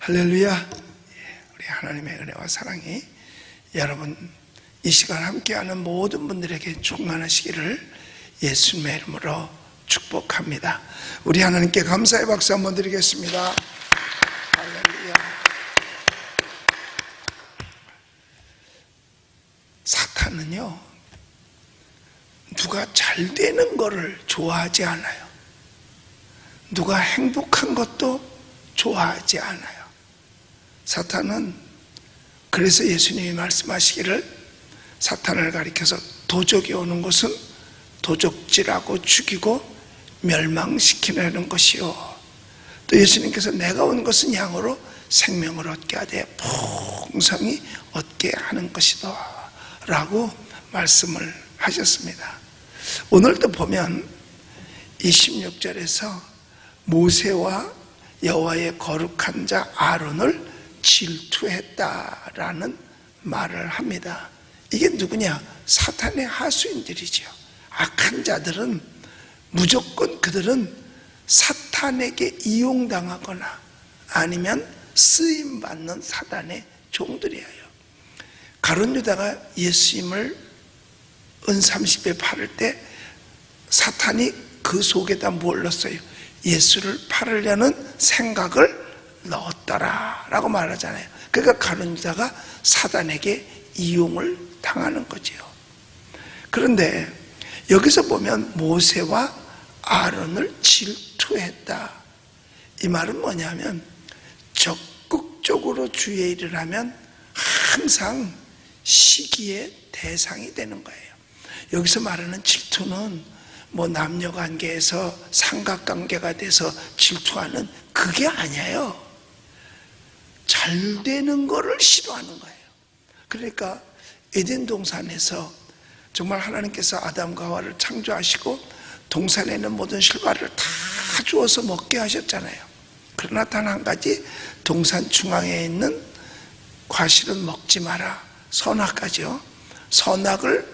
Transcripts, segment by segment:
할렐루야. 우리 하나님의 은혜와 사랑이 여러분 이 시간 함께하는 모든 분들에게 충만하시기를 예수님의 이름으로 축복합니다. 우리 하나님께 감사의 박수 한번 드리겠습니다. 할렐루야. 사탄은요, 누가 잘 되는 것을 좋아하지 않아요. 누가 행복한 것도 좋아하지 않아요. 사탄은 그래서 예수님이 말씀하시기를 사탄을 가리켜서 도적이 오는 것은 도적질하고 죽이고 멸망시키려는 것이요, 또 예수님께서 내가 온 것은 양으로 생명을 얻게 하되 풍성히 얻게 하는 것이다 라고 말씀을 하셨습니다. 오늘도 보면 26절에서 모세와 여호와의 거룩한 자 아론을 질투했다라는 말을 합니다. 이게 누구냐? 사탄의 하수인들이죠. 악한 자들은 무조건 그들은 사탄에게 이용당하거나 아니면 쓰임받는 사단의 종들이에요. 가룟 유다가 예수님을 은 30에 팔을 때 사탄이 그 속에다 뭘 넣었어요? 예수를 팔으려는 생각을 넣었더라 라고 말하잖아요. 그러니까 가룟 유다가 사단에게 이용을 당하는 거죠. 그런데 여기서 보면 모세와 아론을 질투했다, 이 말은 뭐냐면 적극적으로 주의 일을 하면 항상 시기의 대상이 되는 거예요. 여기서 말하는 질투는 뭐 남녀관계에서 삼각관계가 돼서 질투하는 그게 아니에요. 잘 되는 거를 싫어하는 거예요. 그러니까 에덴 동산에서 정말 하나님께서 아담과 하와를 창조하시고 동산에 있는 모든 실과를 다 주어서 먹게 하셨잖아요. 그러나 단 한 가지, 동산 중앙에 있는 과실은 먹지 마라, 선악과죠. 선악을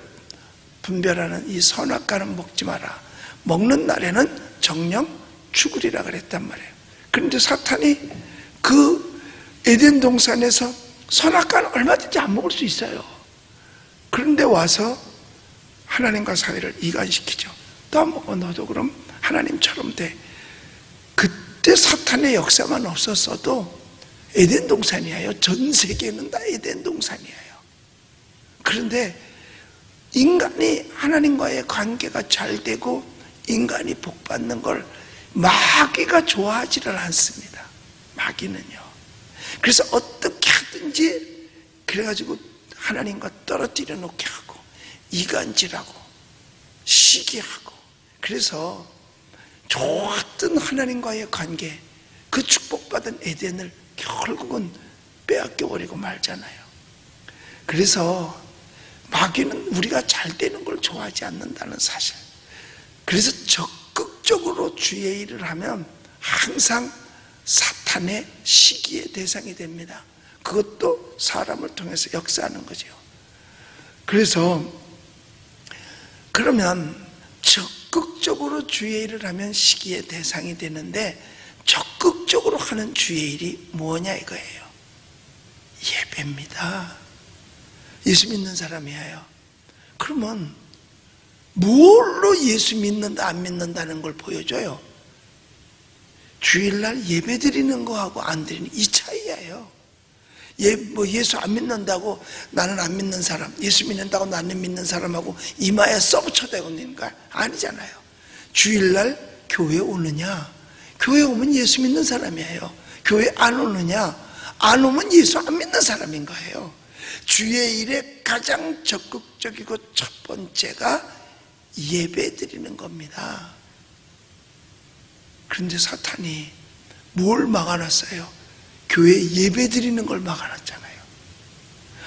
분별하는 이 선악과는 먹지 마라. 먹는 날에는 정령 죽으리라 그랬단 말이에요. 그런데 사탄이 그 에덴 동산에서 선악과는 얼마든지 안 먹을 수 있어요. 그런데 와서 하나님과 사이를 이간시키죠. 또 먹어, 너도 그럼 하나님처럼 돼. 그때 사탄의 역사만 없었어도 에덴 동산이에요. 전 세계는 다 에덴 동산이에요. 그런데 인간이 하나님과의 관계가 잘 되고 인간이 복받는 걸 마귀가 좋아하지를 않습니다. 마귀는요. 그래서 어떻게 하든지 그래가지고 하나님과 떨어뜨려 놓게 하고 이간질하고 시기하고, 그래서 좋았던 하나님과의 관계, 그 축복받은 에덴을 결국은 빼앗겨버리고 말잖아요. 그래서 마귀는 우리가 잘 되는 걸 좋아하지 않는다는 사실. 그래서 적극적으로 주의 일을 하면 항상 사탄의 시기의 대상이 됩니다. 그것도 사람을 통해서 역사하는 거죠. 그래서 그러면 적극적으로 주의 일을 하면 시기의 대상이 되는데, 적극적으로 하는 주의 일이 뭐냐 이거예요. 예배입니다. 예수 믿는 사람이에요. 그러면 뭘로 예수 믿는다 안 믿는다는 걸 보여줘요? 주일날 예배 드리는 거하고 안 드리는 이 차이예요. 예수 안 믿는다고 나는 안 믿는 사람, 예수 믿는다고 나는 믿는 사람하고 이마에 써붙여대고 있는 거 아니잖아요. 주일날 교회 오느냐? 교회 오면 예수 믿는 사람이에요. 교회 안 오느냐? 안 오면 예수 안 믿는 사람인 거예요. 주의 일에 가장 적극적이고 첫 번째가 예배 드리는 겁니다. 그런데 사탄이 뭘 막아놨어요? 교회 예배 드리는 걸 막아놨잖아요.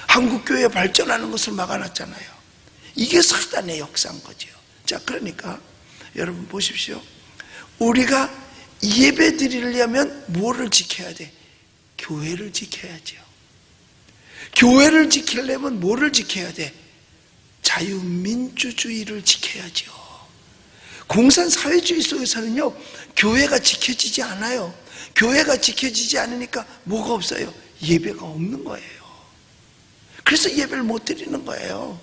한국교회 발전하는 것을 막아놨잖아요. 이게 사탄의 역사인 거죠. 자, 그러니까 여러분 보십시오. 우리가 예배 드리려면 뭐를 지켜야 돼? 교회를 지켜야죠. 교회를 지키려면 뭐를 지켜야 돼? 자유민주주의를 지켜야죠. 공산사회주의 속에서는요, 교회가 지켜지지 않아요. 교회가 지켜지지 않으니까 뭐가 없어요? 예배가 없는 거예요. 그래서 예배를 못 드리는 거예요.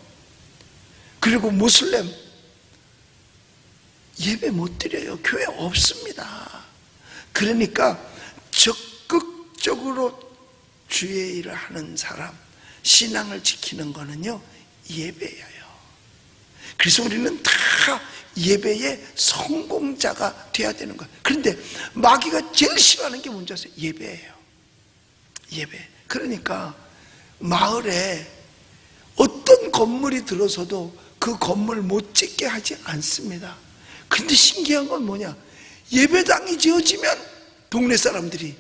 그리고 무슬림 예배 못 드려요. 교회 없습니다. 그러니까 적극적으로 주의 일을 하는 사람, 신앙을 지키는 거는요, 예배예요. 그래서 우리는 다 예배의 성공자가 돼야 되는 거예요. 그런데 마귀가 제일 싫어하는 게 뭔지 아세요? 예배예요. 예배. 그러니까 마을에 어떤 건물이 들어서도 그 건물 못 짓게 하지 않습니다. 근데 신기한 건 뭐냐? 예배당이 지어지면 동네 사람들이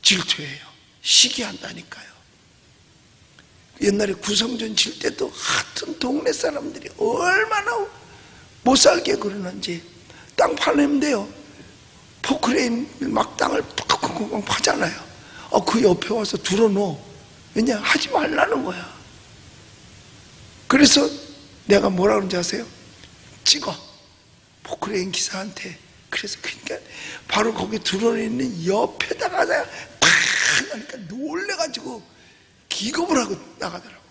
질투해요. 시기한다니까요. 옛날에 구성전 질 때도 하여튼 동네 사람들이 얼마나 못 살게 그러는지, 땅 팔면 돼요. 포크레인 막 땅을 팍팍팍 파잖아요. 그 옆에 와서 들어놓어. 왜냐? 하지 말라는 거야. 그래서 내가 뭐라 그런지 아세요? 찍어. 포크레인 기사한테. 그래서 그러니까 바로 거기 들어있는 옆에다가 내가 팍 하니까 놀래가지고 기겁을 하고 나가더라고.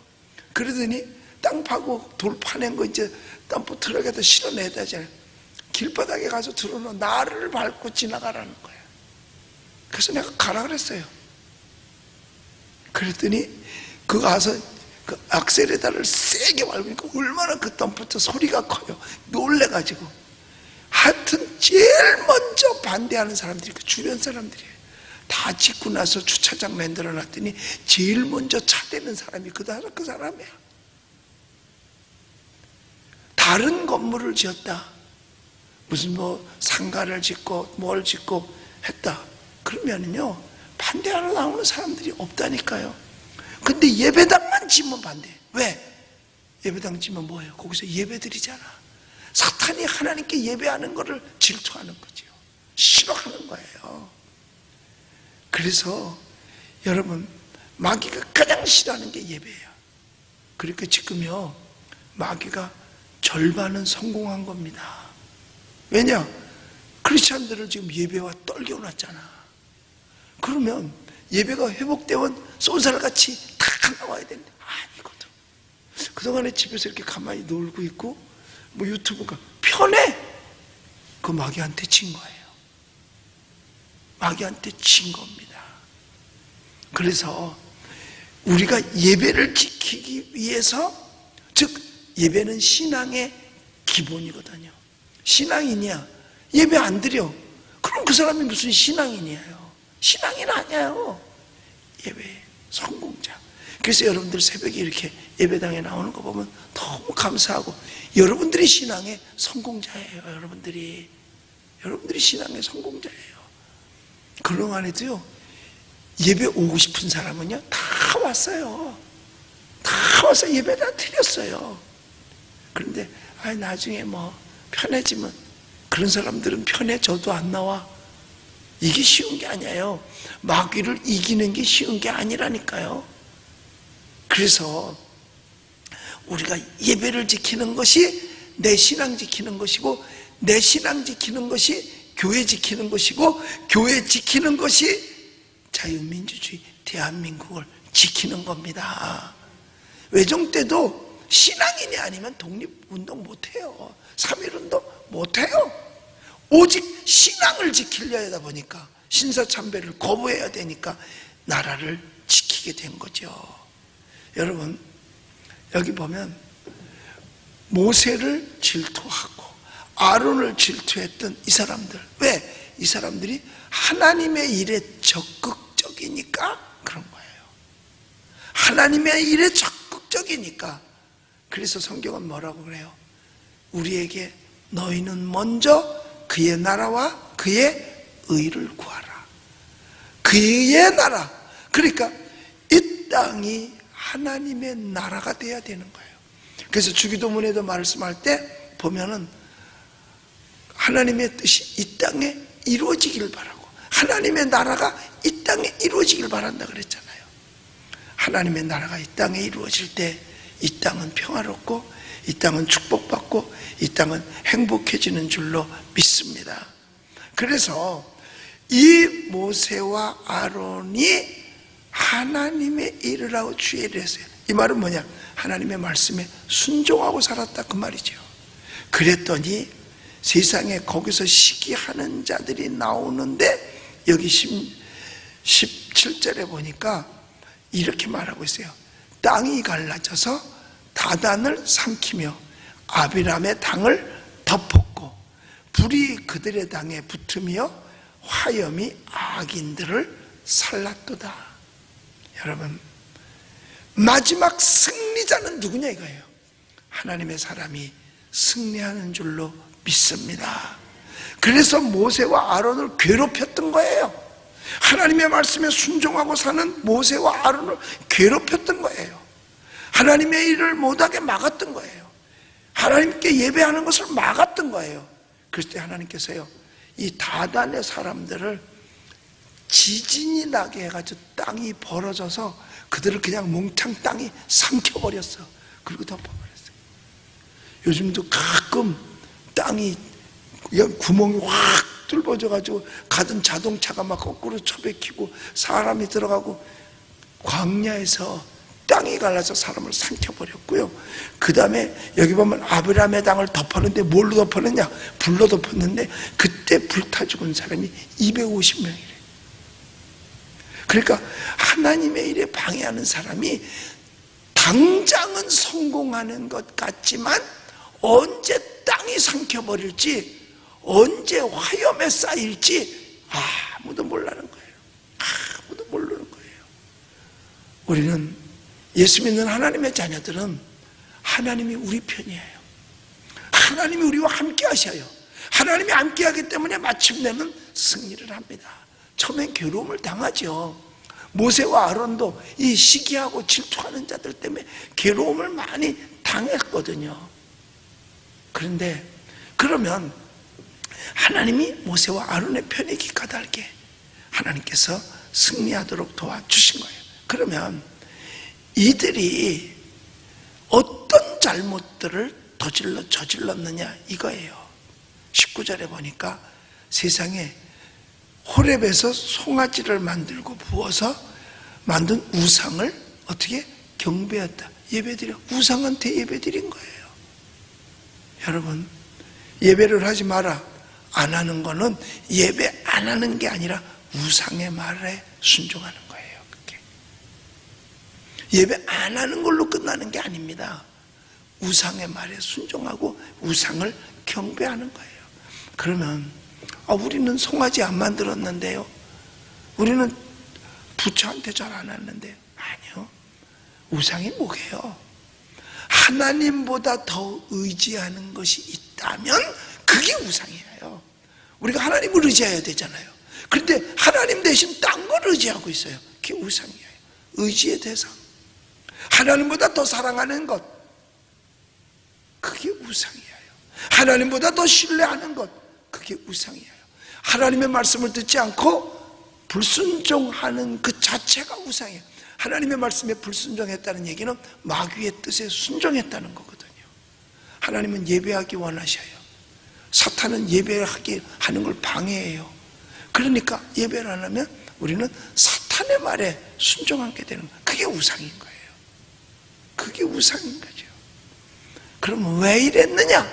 그러더니 땅 파고 돌 파낸 거 이제 땅포 트럭에다 실어내야 되잖아요. 길바닥에 가서 들어놓어. 나를 밟고 지나가라는 거야. 그래서 내가 가라 그랬어요. 그랬더니 그 가서 그 악셀에다를 세게 밟으니까 얼마나 그 덤프트 소리가 커요. 놀래가지고. 하여튼 제일 먼저 반대하는 사람들이 그 주변 사람들이에요. 다 짓고 나서 주차장 만들어 놨더니 제일 먼저 차대는 사람이 그 사람이야. 다른 건물을 지었다. 무슨 뭐 상가를 짓고 뭘 짓고 했다. 그러면은요, 반대하러 나오는 사람들이 없다니까요. 근데 예배당만 지면 반대. 왜? 예배당 지면 뭐예요? 거기서 예배 드리잖아. 사탄이 하나님께 예배하는 것을 질투하는 거죠. 싫어하는 거예요. 그래서 여러분, 마귀가 가장 싫어하는 게 예배예요. 그러니까 지금요, 마귀가 절반은 성공한 겁니다. 왜냐? 크리스찬들을 지금 예배와 떨겨놨잖아. 그러면 예배가 회복되면 쏜살같이 탁 나와야 되는데 아니거든. 그동안에 집에서 이렇게 가만히 놀고 있고 뭐 유튜브가 편해. 그 마귀한테 진 거예요. 마귀한테 진 겁니다. 그래서 우리가 예배를 지키기 위해서, 즉 예배는 신앙의 기본이거든요. 신앙이냐? 예배 안 드려. 그럼 그 사람이 무슨 신앙인이에요? 신앙인 아니에요. 예배의 성공자. 그래서 여러분들 새벽에 이렇게 예배당에 나오는 거 보면 너무 감사하고, 여러분들이 신앙의 성공자예요. 여러분들이 신앙의 성공자예요. 그동안에도요, 예배 오고 싶은 사람은요 다 왔어요. 다 와서 예배 다 드렸어요. 그런데 나중에 뭐 편해지면, 그런 사람들은 편해져도 안 나와. 이게 쉬운 게 아니에요. 마귀를 이기는 게 쉬운 게 아니라니까요. 그래서 우리가 예배를 지키는 것이 내 신앙 지키는 것이고, 내 신앙 지키는 것이 교회 지키는 것이고, 교회 지키는 것이 자유민주주의 대한민국을 지키는 겁니다. 외종 때도 신앙인이 아니면 독립운동 못해요. 3.1운동 못해요. 오직 신앙을 지키려 하다 보니까, 신사참배를 거부해야 되니까 나라를 지키게 된 거죠. 여러분, 여기 보면 모세를 질투하고 아론을 질투했던 이 사람들, 왜? 이 사람들이 하나님의 일에 적극적이니까 그런 거예요. 하나님의 일에 적극적이니까. 그래서 성경은 뭐라고 그래요? 우리에게 너희는 먼저 그의 나라와 그의 의를 구하라. 그의 나라. 그러니까 이 땅이 하나님의 나라가 돼야 되는 거예요. 그래서 주기도문에도 말씀할 때 보면은 하나님의 뜻이 이 땅에 이루어지길 바라고, 하나님의 나라가 이 땅에 이루어지길 바란다 그랬잖아요. 하나님의 나라가 이 땅에 이루어질 때 이 땅은 평화롭고, 이 땅은 축복받고, 이 땅은 행복해지는 줄로 믿습니다. 그래서 이 모세와 아론이 하나님의 일을 하고 주의 일을 했어요. 이 말은 뭐냐? 하나님의 말씀에 순종하고 살았다 그 말이죠. 그랬더니 세상에 거기서 시기하는 자들이 나오는데 여기 17절에 보니까 이렇게 말하고 있어요. 땅이 갈라져서 다단을 삼키며 아비람의 당을 덮었고 불이 그들의 당에 붙으며 화염이 악인들을 살랐도다. 여러분, 마지막 승리자는 누구냐 이거예요. 하나님의 사람이 승리하는 줄로 믿습니다. 그래서 모세와 아론을 괴롭혔던 거예요. 하나님의 말씀에 순종하고 사는 모세와 아론을 괴롭혔던 거예요. 하나님의 일을 못하게 막았던 거예요. 하나님께 예배하는 것을 막았던 거예요. 그럴 때 하나님께서요, 이 다단의 사람들을 지진이 나게 해가지고 땅이 벌어져서 그들을 그냥 몽창 땅이 삼켜버렸어. 그리고 덮어버렸어요. 요즘도 가끔 땅이 그냥 구멍이 확 뚫어져가지고 가던 자동차가 막 거꾸로 처박히고 사람이 들어가고 광야에서 땅이 갈라서 사람을 삼켜버렸고요. 그 다음에 여기 보면 아브라함의 땅을 덮었는데 뭘로 덮었느냐? 불로 덮었는데 그때 불타 죽은 사람이 250명이래요. 그러니까 하나님의 일에 방해하는 사람이 당장은 성공하는 것 같지만 언제 땅이 삼켜버릴지, 언제 화염에 쌓일지 아무도 모르는 거예요. 아무도 모르는 거예요. 우리는 예수 믿는 하나님의 자녀들은 하나님이 우리 편이에요. 하나님이 우리와 함께 하셔요. 하나님이 함께 하기 때문에 마침내는 승리를 합니다. 처음엔 괴로움을 당하죠. 모세와 아론도 이 시기하고 질투하는 자들 때문에 괴로움을 많이 당했거든요. 그런데 그러면 하나님이 모세와 아론의 편이기 까닭에 하나님께서 승리하도록 도와주신 거예요. 그러면 이들이 어떤 잘못들을 저질렀느냐 이거예요. 19절에 보니까 세상에 호렙에서 송아지를 만들고 부어서 만든 우상을 어떻게 경배했다, 예배드려, 우상한테 예배드린 거예요. 여러분, 예배를 하지 마라 안 하는 거는 예배 안 하는 게 아니라 우상의 말에 순종하는 거예요. 그게 예배 안 하는 걸로 끝나는 게 아닙니다. 우상의 말에 순종하고 우상을 경배하는 거예요. 그러면 우리는 송아지 안 만들었는데요, 우리는 부처한테 절 안 했는데, 아니요. 우상이 뭐게요? 하나님보다 더 의지하는 것이 있다면 그게 우상이에요. 우리가 하나님을 의지해야 되잖아요. 그런데 하나님 대신 딴 걸 의지하고 있어요. 그게 우상이에요. 의지의 대상. 하나님보다 더 사랑하는 것, 그게 우상이에요. 하나님보다 더 신뢰하는 것, 그게 우상이에요. 하나님의 말씀을 듣지 않고 불순종하는 그 자체가 우상이에요. 하나님의 말씀에 불순종했다는 얘기는 마귀의 뜻에 순종했다는 거거든요. 하나님은 예배하기 원하셔요. 사탄은 예배하기 하는 걸 방해해요. 그러니까 예배를 안 하면 우리는 사탄의 말에 순종하게 되는 거예요. 그게 우상인 거예요. 그게 우상인 거죠. 그러면 왜 이랬느냐?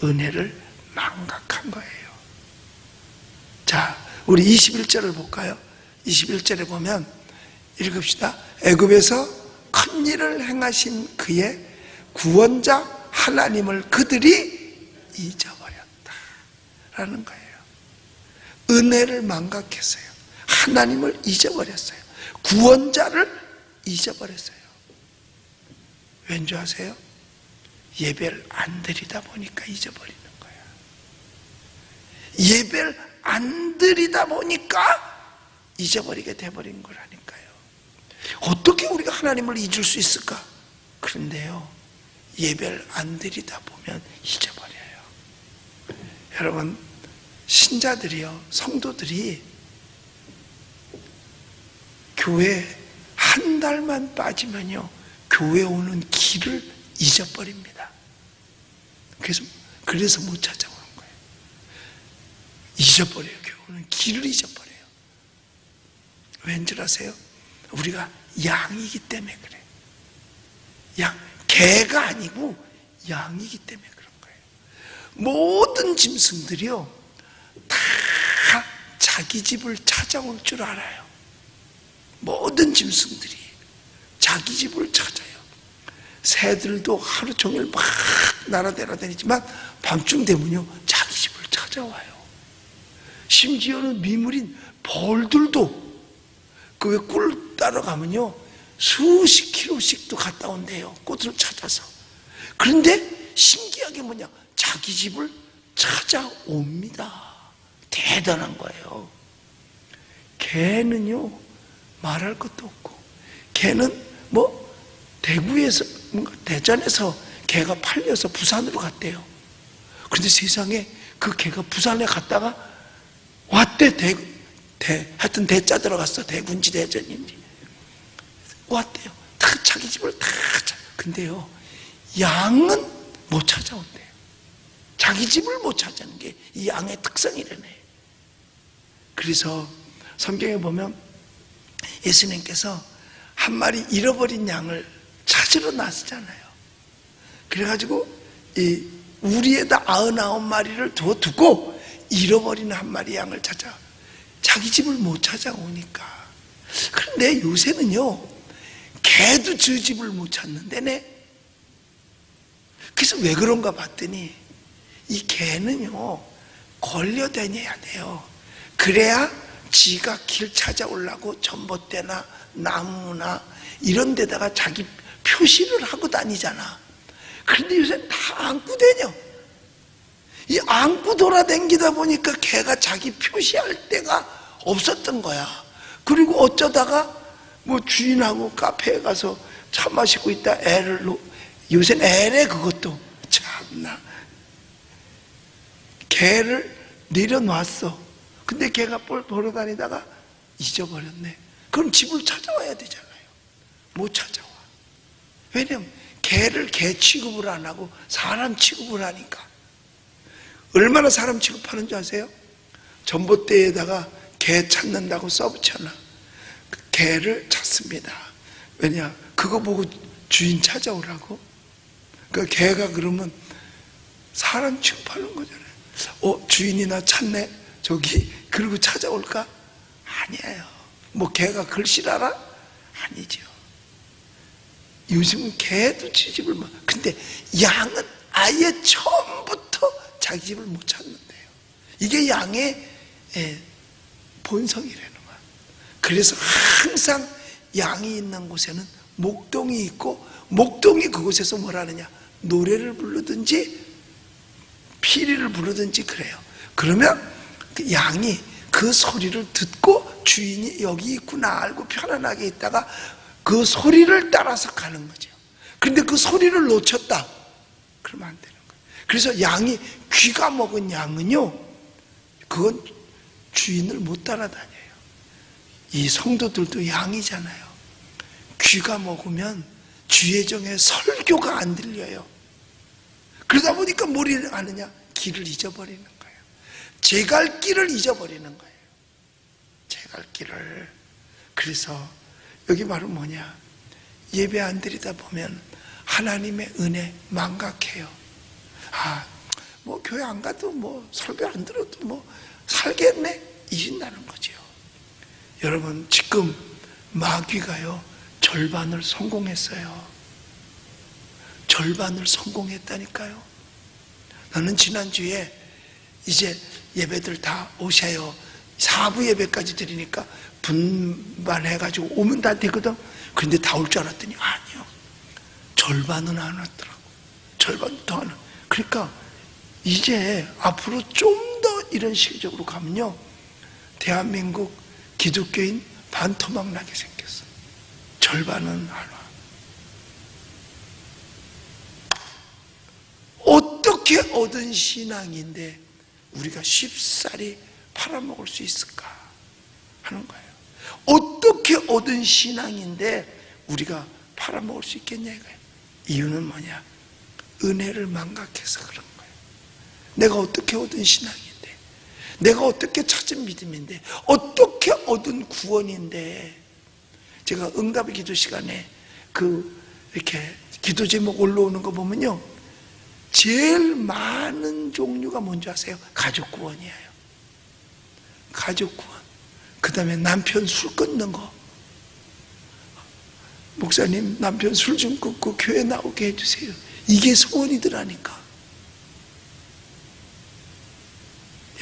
은혜를 망각한 거예요. 자, 우리 21절을 볼까요? 21절에 보면 읽읍시다. 애굽에서 큰 일을 행하신 그의 구원자 하나님을 그들이 잊어버렸다 라는 거예요. 은혜를 망각했어요. 하나님을 잊어버렸어요. 구원자를 잊어버렸어요. 왠지 아세요? 예배를 안 드리다 보니까 잊어버리는 거예요. 예배를 안 드리다 보니까 잊어버리게 돼버린 거라니까요. 어떻게 우리가 하나님을 잊을 수 있을까? 그런데요, 예배를 안 드리다 보면 잊어버려요. 여러분, 신자들이요, 성도들이 교회 한 달만 빠지면요, 교회 오는 길을 잊어버립니다. 그래서 못 찾아오는 거예요. 잊어버려요, 교회. 대부분은 길을 잊어버려요. 왠 줄 아세요? 우리가 양이기 때문에 그래요. 개가 아니고 양이기 때문에 그런 거예요. 모든 짐승들이요 다 자기 집을 찾아올 줄 알아요. 모든 짐승들이 자기 집을 찾아요. 새들도 하루 종일 막 날아다니지만 밤중 되면요 자기 집을 찾아와요. 심지어는 미물인 벌들도 그 왜 꿀 따러 가면요 수십 킬로씩도 갔다 온대요. 꽃을 찾아서. 그런데 신기하게 뭐냐, 자기 집을 찾아옵니다. 대단한 거예요. 개는요 말할 것도 없고, 개는 뭐 대구에서 대전에서 개가 팔려서 부산으로 갔대요. 그런데 세상에 그 개가 부산에 갔다가 왔대. 하여튼 대자 들어갔어. 대구인지 대전인지 왔대요. 다 자기 집을 다 근데요 양은 못 찾아온대요. 자기 집을 못 찾아오는 게 이 양의 특성이라네. 그래서 성경에 보면 예수님께서 한 마리 잃어버린 양을 찾으러 나서잖아요. 그래가지고 이 우리에다 99마리를 두고 잃어버린 한 마리 양을 찾아 자기 집을 못 찾아오니까. 그런데 요새는요 개도 저 집을 못 찾는데네. 그래서 왜 그런가 봤더니 이 개는요 걸려다녀야 돼요. 그래야 지가 길 찾아오려고 전봇대나 나무나 이런 데다가 자기 표시를 하고 다니잖아. 그런데 요새 다 안고 다녀. 이 안고 돌아다니다 보니까 개가 자기 표시할 데가 없었던 거야. 그리고 어쩌다가 뭐 주인하고 카페에 가서 차 마시고 있다 요새는 애래. 그것도 참나. 개를 내려놨어. 근데 개가 보러 다니다가 잊어버렸네. 그럼 집을 찾아와야 되잖아요. 못 찾아와. 왜냐면 개를 개 취급을 안 하고 사람 취급을 하니까. 얼마나 사람 취급하는 줄 아세요? 전봇대에다가 개 찾는다고 써붙여놔. 그 개를 찾습니다. 왜냐? 그거 보고 주인 찾아오라고. 그 개가 그러면 사람 취급하는 거잖아요. 주인이 나 찾네 저기, 그리고 찾아올까? 아니에요. 뭐 개가 글씨 알아? 아니죠. 요즘은 개도 지집을 못. 근데 양은 아예 처음부터 자기 집을 못 찾는데요. 이게 양의 본성이라는 거야. 그래서 항상 양이 있는 곳에는 목동이 있고, 목동이 그곳에서 뭘 하느냐, 노래를 부르든지 피리를 부르든지 그래요. 그러면 그 양이 그 소리를 듣고 주인이 여기 있구나 알고 편안하게 있다가 그 소리를 따라서 가는 거죠. 그런데 그 소리를 놓쳤다 그러면 안 되는 거예요. 그래서 양이 귀가 먹은 양은요 그건 주인을 못 따라다녀요. 이 성도들도 양이잖아요. 귀가 먹으면 주의 정에 설교가 안 들려요. 그러다 보니까 뭘 하느냐, 길을 잊어버리는 거예요. 제 갈 길을 잊어버리는 거예요. 제 갈 길을. 그래서 여기 바로 뭐냐, 예배 안 드리다 보면 하나님의 은혜 망각해요. 뭐 교회 안 가도 뭐 설교 안 들어도 뭐 살겠네 이긴다는 거죠. 여러분 지금 마귀가요 절반을 성공했어요. 절반을 성공했다니까요. 나는 지난주에 이제 예배들 다 오셔요. 4부 예배까지 드리니까 분반해가지고 오면 다 되거든. 그런데 다 올 줄 알았더니 아니요. 절반은 안 왔더라고. 절반도 안 와. 그러니까 이제 앞으로 좀 더 이런 식적으로 가면요 대한민국 기독교인 반토막 나게 생겼어. 절반은 안 와. 어떻게 얻은 신앙인데 우리가 쉽사리 팔아먹을 수 있을까 하는 거예요. 어떻게 얻은 신앙인데 우리가 팔아먹을 수 있겠냐 이거예요. 이유는 뭐냐, 은혜를 망각해서 그런 거예요. 내가 어떻게 얻은 신앙인데, 내가 어떻게 찾은 믿음인데, 어떻게 얻은 구원인데. 제가 응답의 기도 시간에 이렇게 기도 제목 올라오는 거 보면요, 제일 많은 종류가 뭔지 아세요? 가족 구원이에요. 가족 구원. 그 다음에 남편 술 끊는 거. 목사님, 남편 술 좀 끊고 교회 나오게 해주세요. 이게 소원이더라니까.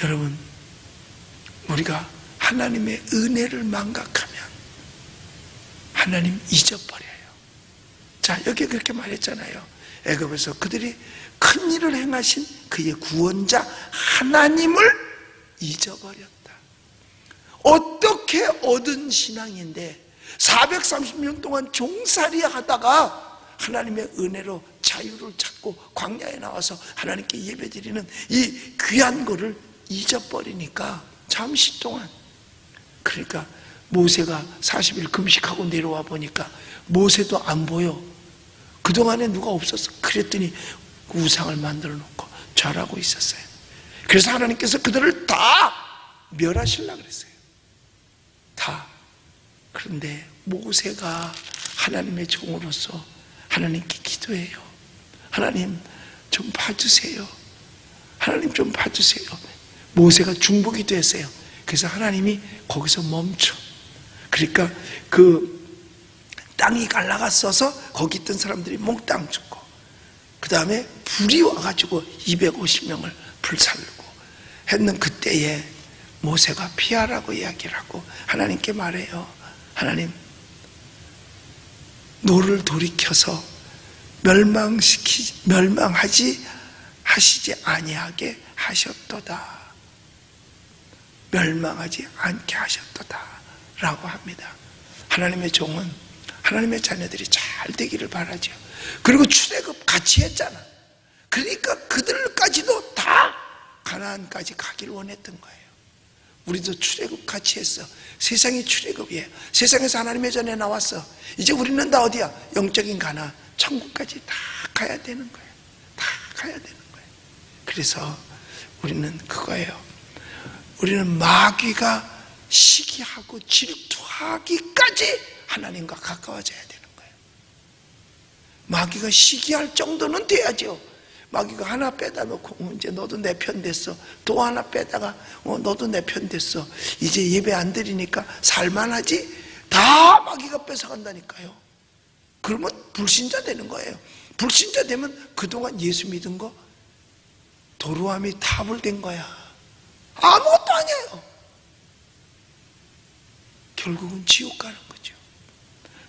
여러분, 우리가 하나님의 은혜를 망각하면 하나님 잊어버려요. 자, 여기 그렇게 말했잖아요. 애굽에서 그들이 큰 일을 행하신 그의 구원자 하나님을 잊어버렸다. 어떻게 얻은 신앙인데 430년 동안 종살이 하다가 하나님의 은혜로 자유를 찾고 광야에 나와서 하나님께 예배드리는 이 귀한 거를 잊어버리니까 잠시 동안. 그러니까 모세가 40일 금식하고 내려와 보니까 모세도 안 보여. 그동안에 누가 없었어. 그랬더니 우상을 만들어 놓고 절하고 있었어요. 그래서 하나님께서 그들을 다 멸하시려고 그랬어요. 다. 그런데 모세가 하나님의 종으로서 하나님께 기도해요. 하나님 좀 봐주세요. 하나님 좀 봐주세요. 모세가 중보기도 했어요. 그래서 하나님이 거기서 멈춰. 그러니까 그 땅이 갈라갔어서 거기 있던 사람들이 몽땅 죽고, 그 다음에 불이 와가지고 250명을 불살르고 했는 그때에 모세가 피하라고 이야기를 하고 하나님께 말해요. 하나님, 노를 돌이켜서 멸망하지 하시지 아니하게 하셨도다. 멸망하지 않게 하셨도다 라고 합니다. 하나님의 종은 하나님의 자녀들이 잘 되기를 바라죠. 그리고 출애굽 같이 했잖아. 그러니까 그들까지도 다 가나안까지 가기를 원했던 거예요. 우리도 출애굽 같이 했어. 세상이 출애굽이에요. 세상에서 하나님의 전에 나왔어. 이제 우리는 다 어디야? 영적인 가나안, 천국까지 다 가야 되는 거예요. 다 가야 되는 거예요. 그래서 우리는 그거예요. 우리는 마귀가 시기하고 질투하기까지 하나님과 가까워져야 되는 거예요. 마귀가 시기할 정도는 돼야죠. 마귀가 하나 빼다 놓고 이제 너도 내 편 됐어. 또 하나 빼다가 너도 내 편 됐어. 이제 예배 안 드리니까 살만하지? 다 마귀가 뺏어간다니까요. 그러면 불신자 되는 거예요. 불신자 되면 그동안 예수 믿은 거 도루함이 타불된 거야. 아무것도 아니에요. 결국은 지옥 가는 거죠.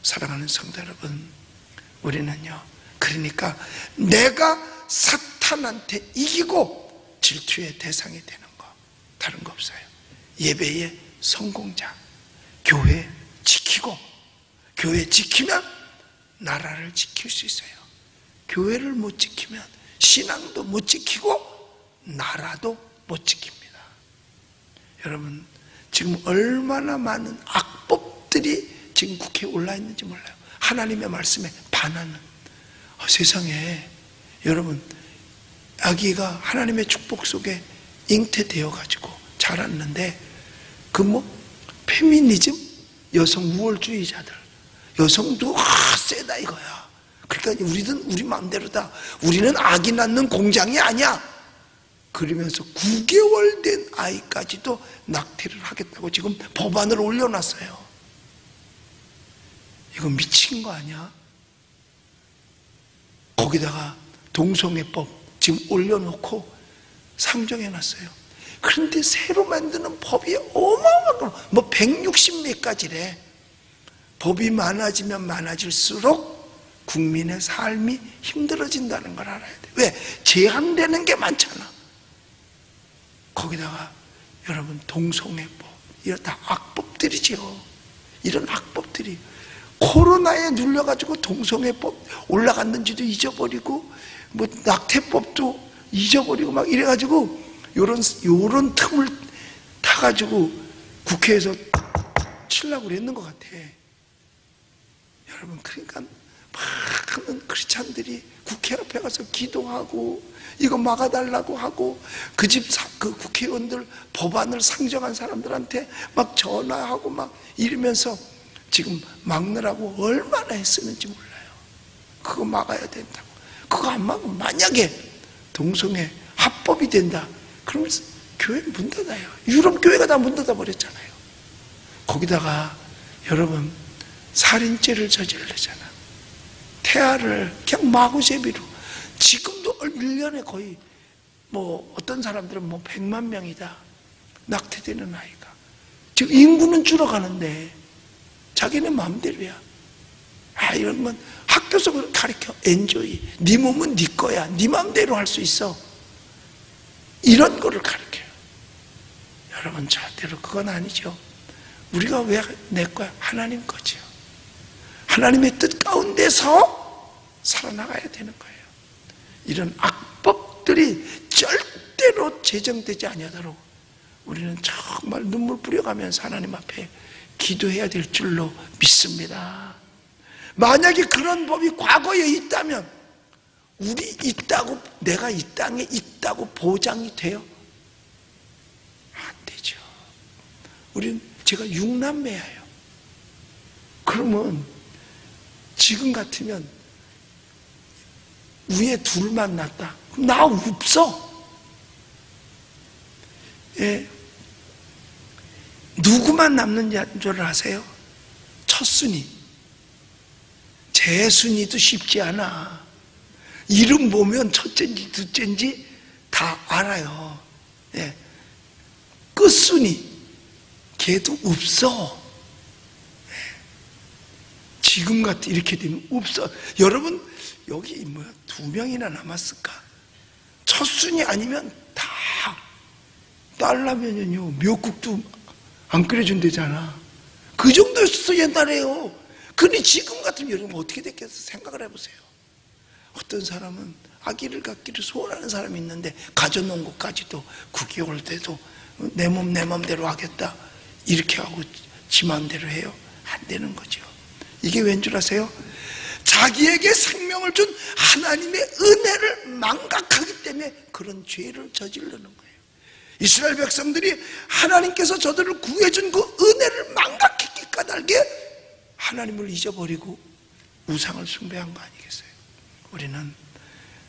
사랑하는 성도 여러분, 우리는요, 그러니까 내가 사탄한테 이기고 질투의 대상이 되는 거 다른 거 없어요. 예배의 성공자, 교회 지키고, 교회 지키면 나라를 지킬 수 있어요. 교회를 못 지키면 신앙도 못 지키고 나라도 못 지킵니다. 여러분, 지금 얼마나 많은 악법들이 지금 국회에 올라 있는지 몰라요. 하나님의 말씀에 반하는. 세상에 여러분, 아기가 하나님의 축복 속에 잉태되어 가지고 자랐는데 페미니즘, 여성 우월주의자들, 여성도 세다 이거야. 그러니까 우리는 우리 마음대로다. 우리는 아기 낳는 공장이 아니야. 그러면서 9개월 된 아이까지도 낙태를 하겠다고 지금 법안을 올려놨어요. 이거 미친 거 아니야? 거기다가 동성애법 지금 올려놓고 상정해놨어요. 그런데 새로 만드는 법이 어마어마한 거, 160 몇 가지래. 법이 많아지면 많아질수록 국민의 삶이 힘들어진다는 걸 알아야 돼. 왜? 제한되는 게 많잖아. 거기다가 여러분, 동성애법, 이런 다 악법들이죠. 이런 악법들이 코로나에 눌려가지고 동성애법 올라갔는지도 잊어버리고 낙태법도 잊어버리고 막 이래가지고 요런 틈을 타가지고 국회에서 치려고 그랬는 것 같아. 여러분, 그러니까 많은 크리스찬들이 국회 앞에 가서 기도하고 이거 막아달라고 하고 그 집 그 국회의원들 법안을 상정한 사람들한테 막 전화하고 막 이러면서 지금 막느라고 얼마나 애쓰는지 몰라요. 그거 막아야 된다고. 그거 안 막으면 만약에 동성애 합법이 된다 그러면 교회 문 닫아요. 유럽 교회가 다 문 닫아 버렸잖아요. 거기다가 여러분 살인죄를 저지르잖아. 태아를 그냥 마구제비로 지금도 1년에 거의 뭐 어떤 사람들은 뭐 100만 명이다 낙태되는 아이가. 지금 인구는 줄어가는데 자기네 마음대로야. 이런 건 학교에서 가르쳐. 엔조이. 네 몸은 네 거야. 네 마음대로 할 수 있어. 이런 거를 가르쳐요. 여러분 절대로 그건 아니죠. 우리가 왜 내 거야? 하나님 거죠. 하나님의 뜻 가운데서 살아나가야 되는 거예요. 이런 악법들이 절대로 제정되지 아니하도록 우리는 정말 눈물 뿌려가면서 하나님 앞에 기도해야 될 줄로 믿습니다. 만약에 그런 법이 과거에 있다면 우리 있다고, 내가 이 땅에 있다고 보장이 돼요? 안 되죠. 우리는, 제가 6남매예요. 그러면 지금 같으면 위에 둘만 낳았다. 그럼 나 없어. 예. 누구만 남는 줄 아세요? 첫순이. 재순이도 쉽지 않아. 이름 보면 첫째인지 둘째인지 다 알아요. 예. 끝순이. 걔도 없어. 예. 지금 같은 이렇게 되면 없어. 여러분 여기 뭐야 2명이나 남았을까? 첫순이 아니면 다 딸라면요 미역국도 안 끓여준대잖아. 그 정도였어 옛날에요. 그런데 지금 같으면 여러분 어떻게 됐겠어? 생각을 해보세요. 어떤 사람은 아기를 갖기를 소원하는 사람이 있는데 가져놓은 것까지도 9개월 때도 내 몸 내 맘대로 하겠다 이렇게 하고 지 맘대로 해요? 안 되는 거죠. 이게 왠 줄 아세요? 자기에게 생명을 준 하나님의 은혜를 망각하기 때문에 그런 죄를 저지르는 거예요. 이스라엘 백성들이 하나님께서 저들을 구해준 그 은혜를 망각했기 까닭에 하나님을 잊어버리고 우상을 숭배한 거 아니겠어요? 우리는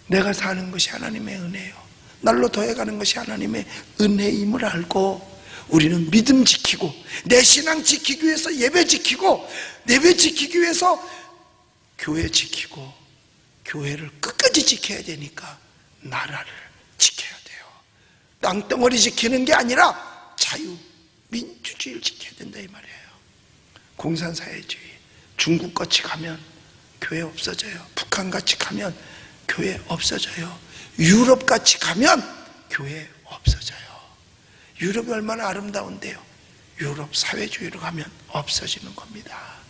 내가 사는 것이 하나님의 은혜예요. 날로 더해가는 것이 하나님의 은혜임을 알고 우리는 믿음 지키고 내 신앙 지키기 위해서 예배 지키고 예배 지키기 위해서 교회 지키고 교회를 끝까지 지켜야 되니까 나라를 지켜야 돼요. 땅덩어리 지키는 게 아니라 자유민주주의를 지켜야 된다 이 말이에요. 공산사회주의 중국같이 가면 교회 없어져요. 북한같이 가면 교회 없어져요. 유럽같이 가면 교회 없어져요. 유럽이 얼마나 아름다운데요. 유럽 사회주의로 가면 없어지는 겁니다.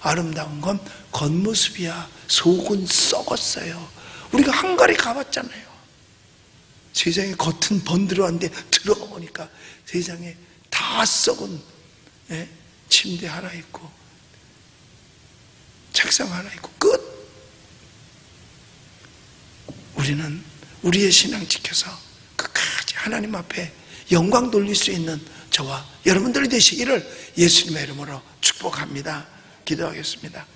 아름다운 건 겉모습이야. 속은 썩었어요. 우리가 헝가리 가봤잖아요. 세상에 겉은 번들어왔는데 들어가 보니까 세상에 다 썩은 침대 하나 있고 책상 하나 있고 끝. 우리는 우리의 신앙 지켜서 끝까지 하나님 앞에 영광 돌릴 수 있는 저와 여러분들이 되시기를 예수님의 이름으로 축복합니다. 기도하겠습니다.